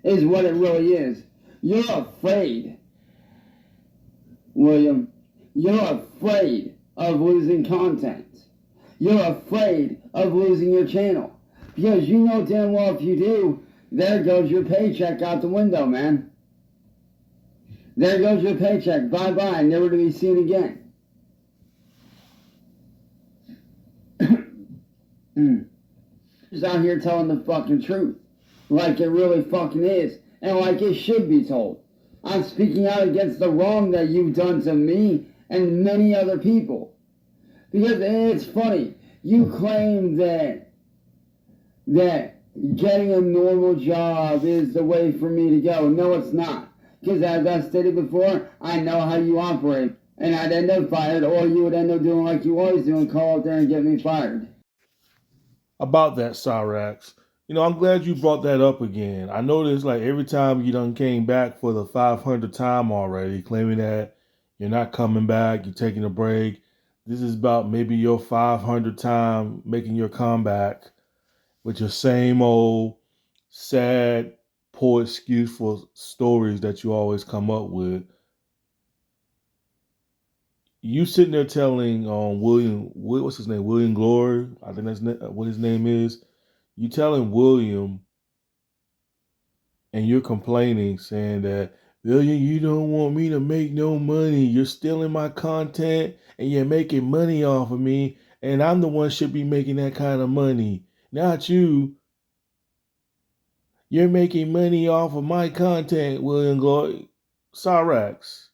is what it really is. You're afraid, William. You're afraid of losing content. You're afraid of losing your channel. Because you know damn well if you do, there goes your paycheck out the window, man. There goes your paycheck. Bye-bye, never to be seen again. Just out here telling the fucking truth. Like it really fucking is. And like it should be told. I'm speaking out against the wrong that you've done to me and many other people. Because it's funny. You claim that getting a normal job is the way for me to go. No, it's not. Because as I stated before, I know how you operate. And I'd end up fired, or you would end up doing like you always do and call up there and get me fired. About that, Cyraxx. I'm glad you brought that up again. I noticed like every time you done came back for the 500th time already, claiming that you're not coming back, you're taking a break. This is about maybe your 500th time making your comeback with your same old sad, poor excuse for stories that you always come up with. You sitting there telling William, what's his name? William Glory, I think that's what his name is. You telling William, and you're complaining, saying that, William, you don't want me to make no money. You're stealing my content and you're making money off of me. And I'm the one should be making that kind of money, not you. You're making money off of my content, William Glory. Cyraxx,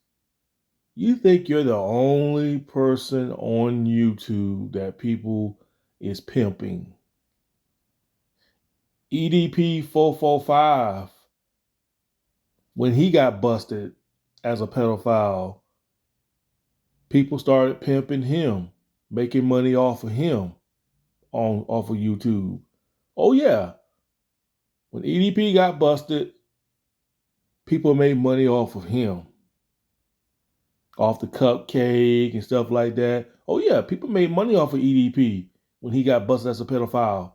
you think you're the only person on YouTube that people is pimping. EDP 445, when he got busted as a pedophile, people started pimping him, making money off of him off of YouTube. Oh yeah. When EDP got busted, people made money off of him. Off the cupcake and stuff like that. Oh yeah, people made money off of EDP when he got busted as a pedophile.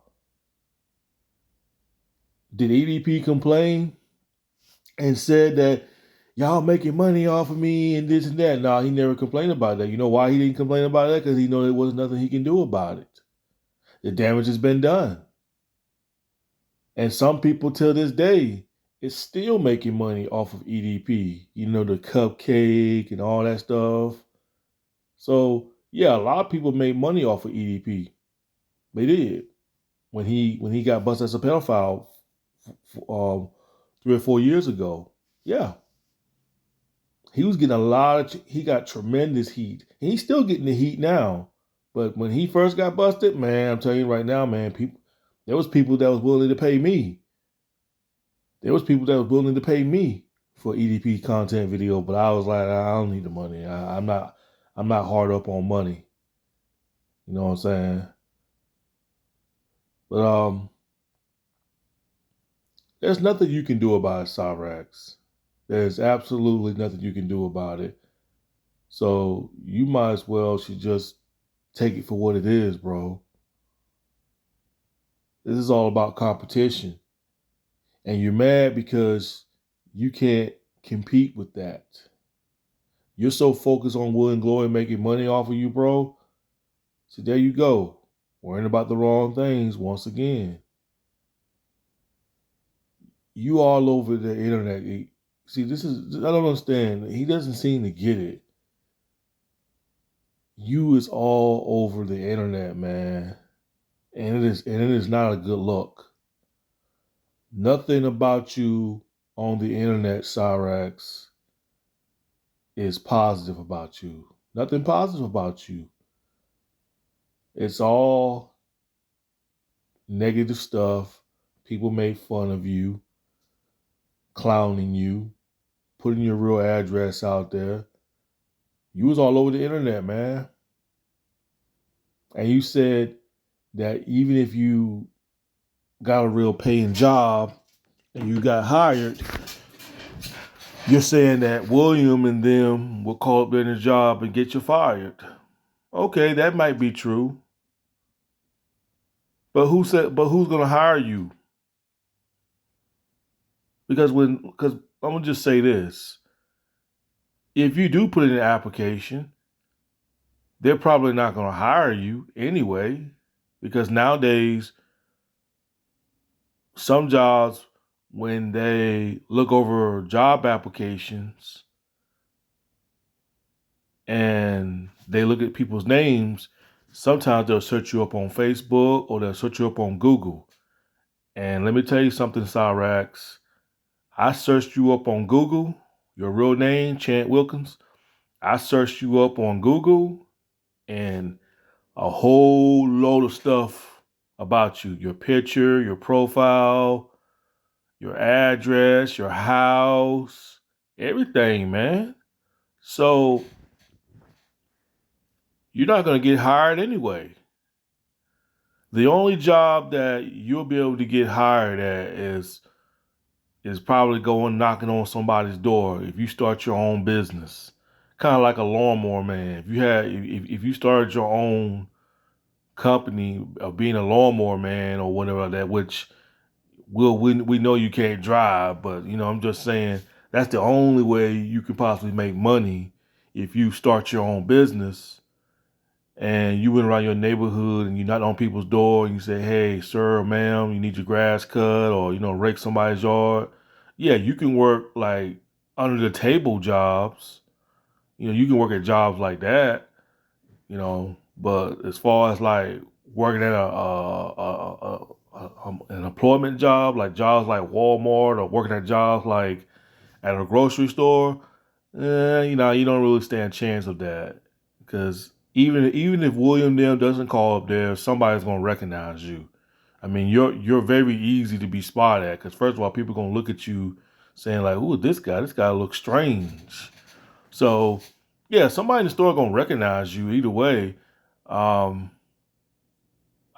Did EDP complain and said that y'all making money off of me and this and that? No, he never complained about that. You know why he didn't complain about that? Because he knew there was nothing he can do about it. The damage has been done. And some people till this day is still making money off of EDP. The cupcake and all that stuff. So yeah, a lot of people made money off of EDP. They did when he got busted as a pedophile 3 or 4 years ago. Yeah, he was getting he got tremendous heat. And he's still getting the heat now. But when he first got busted, man, I'm telling you right now, man, there was people that was willing to pay me. There was people that was willing to pay me for EDP content video, but I was like, I don't need the money. I'm not hard up on money. You know what I'm saying? But there's nothing you can do about it, Cyraxx. There's absolutely nothing you can do about it. So you might as well should just take it for what it is, bro. This is all about competition. And you're mad because you can't compete with that. You're so focused on Will and Glory making money off of you, bro. So there you go. Worrying about the wrong things once again. You all over the internet. See, I don't understand. He doesn't seem to get it. You is all over the internet, man. And it is not a good look. Nothing about you on the internet, Cyraxx, is positive about you. Nothing positive about you. It's all negative stuff. People make fun of you, clowning you, putting your real address out there. You was all over the internet, man. And you said that even if you got a real paying job and you got hired, you're saying that William and them will call up their job and get you fired. Okay, that might be true. But who's going to hire you? Because I'm gonna just say this: if you do put in an application, they're probably not gonna hire you anyway. Because nowadays, some jobs, when they look over job applications and they look at people's names, sometimes they'll search you up on Facebook or they'll search you up on Google. And let me tell you something, Cyraxx. I searched you up on Google, your real name, Chant Wilkins. I searched you up on Google and a whole load of stuff about you, your picture, your profile, your address, your house, everything, man. So you're not going to get hired anyway. The only job that you'll be able to get hired at is probably going knocking on somebody's door if you start your own business. Kind of like a lawnmower man. If you started your own company of being a lawnmower man or whatever that, which we know you can't drive, but I'm just saying that's the only way you can possibly make money if you start your own business and you went around your neighborhood and you knock on people's door and you say, "Hey, sir or ma'am, you need your grass cut or rake somebody's yard." Yeah, you can work like under the table jobs. You can work at jobs like that. But as far as like working at an employment job, like jobs like Walmart or working at jobs like at a grocery store, you don't really stand a chance of that because even if William Dale doesn't call up there, somebody's gonna recognize you. I mean, you're very easy to be spotted at because first of all, people are gonna look at you saying like, "Ooh, this guy? This guy looks strange." So yeah, somebody in the store gonna recognize you either way. Um,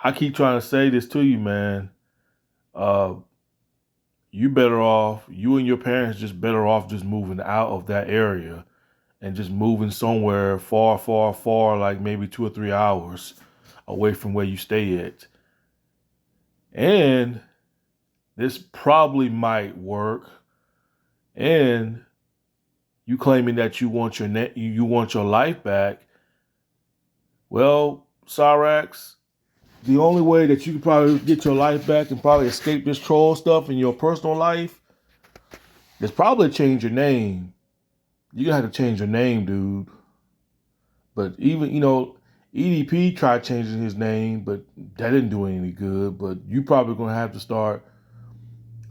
I keep trying to say this to you, man. Uh, you better off. You and your parents just better off just moving out of that area and just moving somewhere far, far, far, like maybe 2 or 3 hours away from where you stay at. And this probably might work. And you claiming that you want you want your life back. Well, Cyraxx, the only way that you can probably get your life back and probably escape this troll stuff in your personal life is probably change your name. You're gonna have to change your name, dude. But even, EDP tried changing his name, but that didn't do any good. But you probably gonna have to start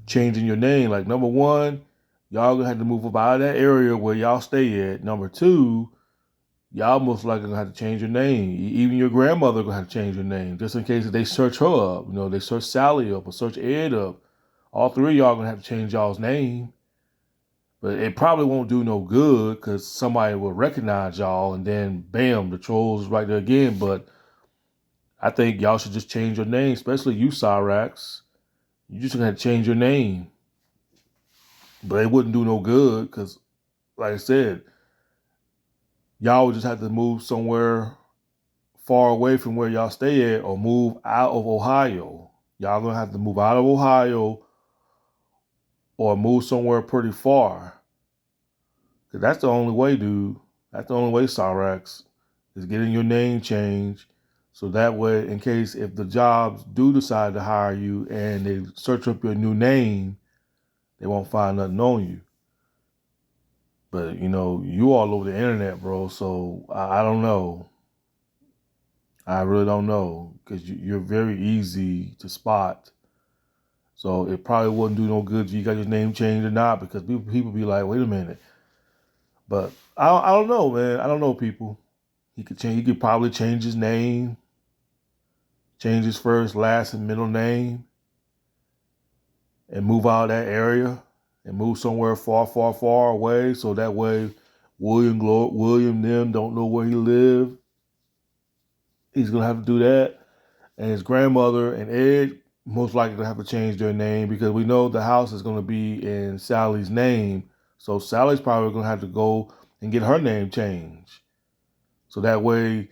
changing your name. Like number one, y'all gonna have to move up out of that area where y'all stay at. Number two, y'all most likely gonna have to change your name. Even your grandmother gonna have to change your name, just in case if they search her up. They search Sally up or search Ed up. All three of y'all gonna have to change y'all's name. But it probably won't do no good because somebody will recognize y'all and then bam, the trolls is right there again. But I think y'all should just change your name, especially you, Cyraxx. You just gonna have to change your name. But it wouldn't do no good because, like I said, y'all would just have to move somewhere far away from where y'all stay at or move out of Ohio. Y'all gonna have to move out of Ohio or move somewhere pretty far. Cause that's the only way, dude. That's the only way, Cyraxx, is getting your name changed. So that way, in case if the jobs do decide to hire you and they search up your new name, they won't find nothing on you. But you all over the internet, bro. So I don't know. I really don't know because you're very easy to spot. So it probably wouldn't do no good if you got your name changed or not because people be like, wait a minute. But I don't know, man. I don't know, people. He could change. He could probably change his name, change his first, last, and middle name, and move out of that area and move somewhere far, far, far away. So that way, William them don't know where he lived. He's gonna have to do that, and his grandmother and Ed most likely gonna have to change their name because we know the house is gonna be in Sally's name. So Sally's probably gonna have to go and get her name changed. So that way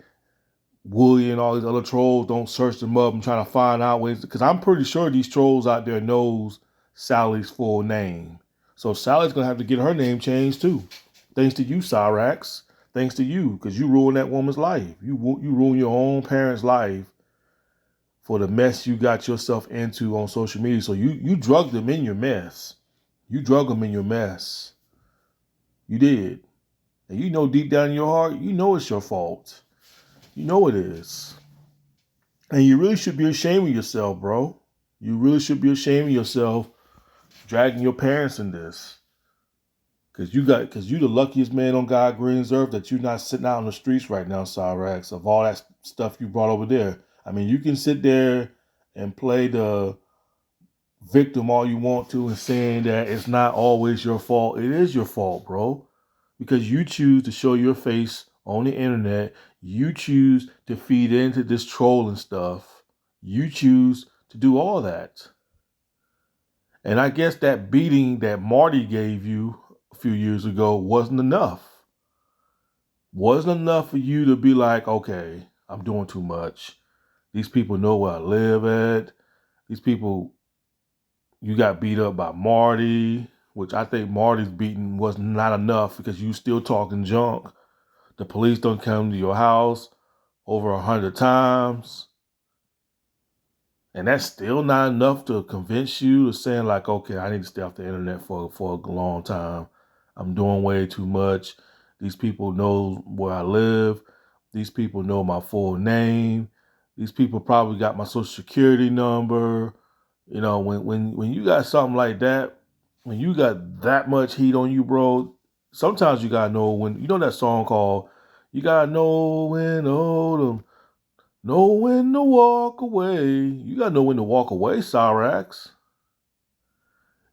Wooly and all these other trolls don't search them up and try to find out ways. Because I'm pretty sure these trolls out there knows Sally's full name. So Sally's going to have to get her name changed too. Thanks to you, Cyraxx. Thanks to you, because you ruined that woman's life. You ruined your own parents' life for the mess you got yourself into on social media. So you drugged them in your mess. You drug them in your mess. You did. And you know deep down in your heart, you know it's your fault. You know it is. And you really should be ashamed of yourself, bro. You really should be ashamed of yourself dragging your parents in this. Cause you the luckiest man on God's green earth that you're not sitting out on the streets right now, Cyraxx, of all that stuff you brought over there. I mean, you can sit there and play the victim all you want to and saying that it's not always your fault. It is your fault, bro. Because you choose to show your face on the internet. You choose to feed into this trolling stuff. You choose to do all that. And I guess that beating that Marty gave you a few years ago wasn't enough. Wasn't enough for you to be like, okay, I'm doing too much. These people know where I live at. These people, you got beat up by Marty, which I think Marty's beating was not enough because you still talking junk. The police don't come to your house over 100 times. And that's still not enough to convince you to saying like, okay, I need to stay off the internet for a long time. I'm doing way too much. These people know where I live. These people know my full name. These people probably got my social security number. You know, when you got something like that, when you got that much heat on you, bro, sometimes you gotta know when, you know that song called You Gotta Know When to Hold 'Em, Know When to Walk Away. You gotta know when to walk away, Cyraxx.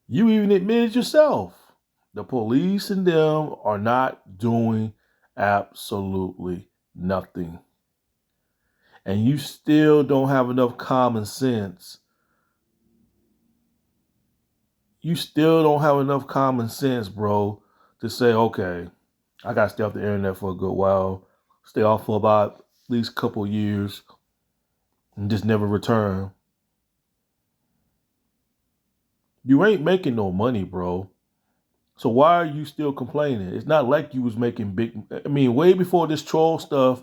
You even admitted yourself. The police and them are not doing absolutely nothing. And you still don't have enough common sense. You still don't have enough common sense, bro, to say, okay, I gotta stay off the internet for a good while, stay off for about at least a couple years, and just never return. You ain't making no money, bro. So why are you still complaining? It's not like you was making way before this troll stuff,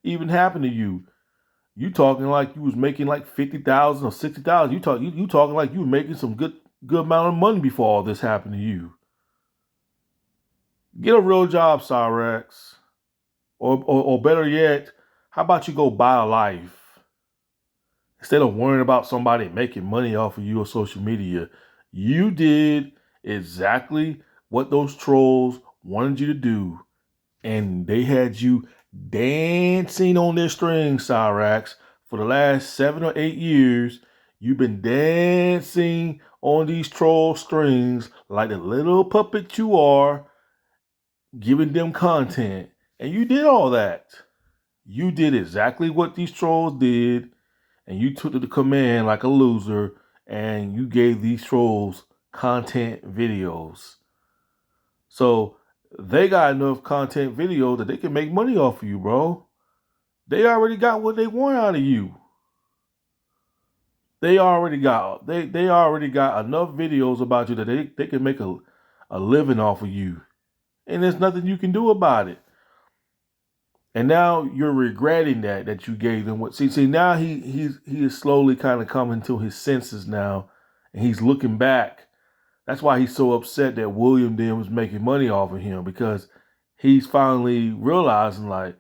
even happened to you. You talking like you was making like 50,000 or 60,000. You talking like you were making some good amount of money before all this happened to you. Get a real job, Cyraxx. Or better yet, how about you go buy a life? Instead of worrying about somebody making money off of you on social media, you did exactly what those trolls wanted you to do. And they had you dancing on their strings, Cyraxx. For the last 7 or 8 years, you've been dancing on these troll strings like the little puppet you are, giving them content. And you did all that. You did exactly what these trolls did, and you took the command like a loser, and you gave these trolls content videos. So they got enough content video that they can make money off of you, bro. They already got what they want out of you. They already got enough videos about you that they can make a living off of you. And there's nothing you can do about it. And now you're regretting that you gave them what. See now he is slowly kind of coming to his senses now, and he's looking back. That's why he's so upset that William then was making money off of him, because he's finally realizing like,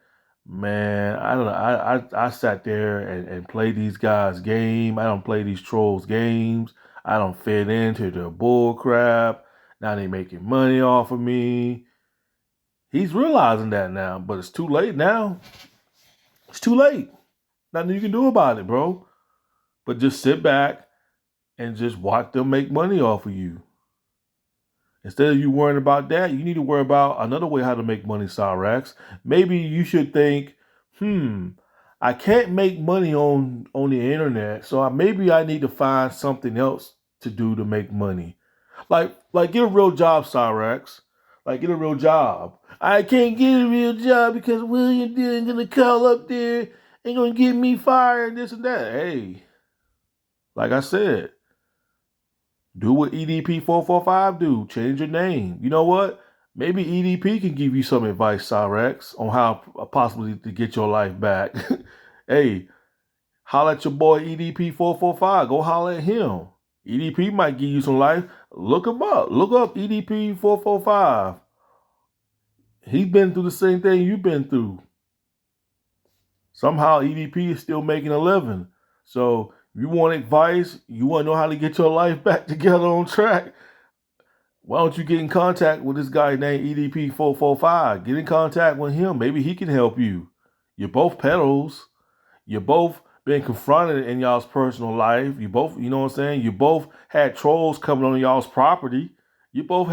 man, I don't know. I sat there and played these guys' game. I don't play these trolls' games. I don't fit into their bull crap. Now they making money off of me. He's realizing that now, but it's too late now. It's too late. Nothing you can do about it, bro. But just sit back and just watch them make money off of you. Instead of you worrying about that, you need to worry about another way how to make money, Cyraxx. Maybe you should think, I can't make money on the internet, so maybe I need to find something else to do to make money. Like get a real job, Cyraxx. Like get a real job. I can't get a real job because William didn't gonna call up there and gonna get me fired, this and that. Hey, Like I said, do what EDP 445 do. Change your name. You know what? Maybe EDP can give you some advice, Cyraxx, on how possibly to get your life back. Hey, holler at your boy EDP 445. Go holler at him. EDP might give you some life. Look him up. Look up EDP 445. He's been through the same thing you've been through. Somehow EDP is still making a living. So if you want advice, you want to know how to get your life back together on track, why don't you get in contact with this guy named EDP 445? Get in contact with him. Maybe he can help you. You're both pedos. You both been confronted in y'all's personal life. You both, you know what I'm saying? You both had trolls coming on y'all's property. You both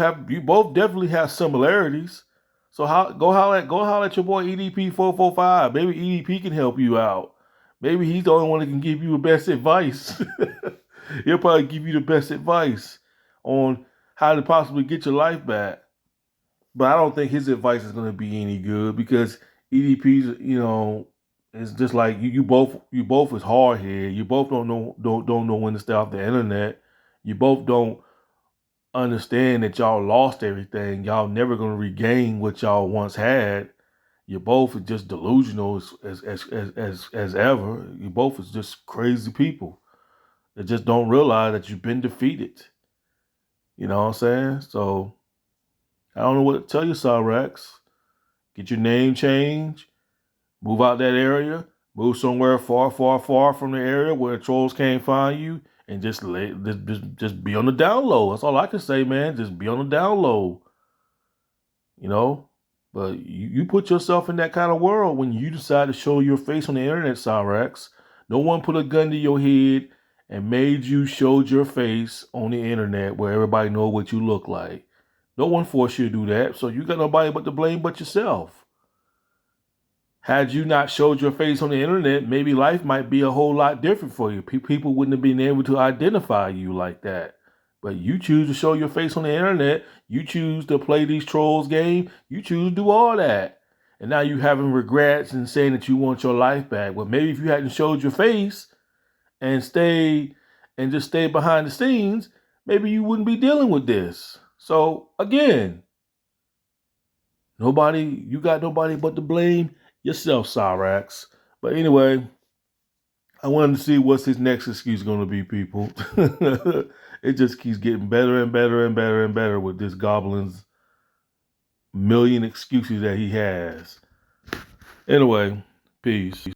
definitely have similarities. So go holler at your boy EDP 445. Maybe EDP can help you out. Maybe he's the only one that can give you the best advice. He'll probably give you the best advice on how to possibly get your life back. But I don't think his advice is going to be any good because EDP's, it's just like you both is hard headed. You both don't know when to stay off the internet. You both don't understand that y'all lost everything. Y'all never gonna regain what y'all once had. You both are just delusional as ever. You both is just crazy people that just don't realize that you've been defeated. You know what I'm saying? So I don't know what to tell you, Cyraxx. Get your name changed. Move out that area. Move somewhere far, far, far from the area where trolls can't find you, and just be on the down low. That's all I can say, man. Just be on the down low. You know, but you put yourself in that kind of world when you decide to show your face on the internet, Cyraxx. No one put a gun to your head and made you show your face on the internet where everybody know what you look like. No one forced you to do that, so you got nobody but to blame but yourself. Had you not showed your face on the internet, maybe life might be a whole lot different for you. People wouldn't have been able to identify you like that. But you choose to show your face on the internet. You choose to play these trolls game. You choose to do all that. And now you having regrets and saying that you want your life back. Well, maybe if you hadn't showed your face and just stayed behind the scenes, maybe you wouldn't be dealing with this. So again, you got nobody but to blame yourself, Cyraxx. But anyway, I wanted to see what's his next excuse going to be, people. It just keeps getting better and better and better and better with this goblin's million excuses that he has. Anyway, peace.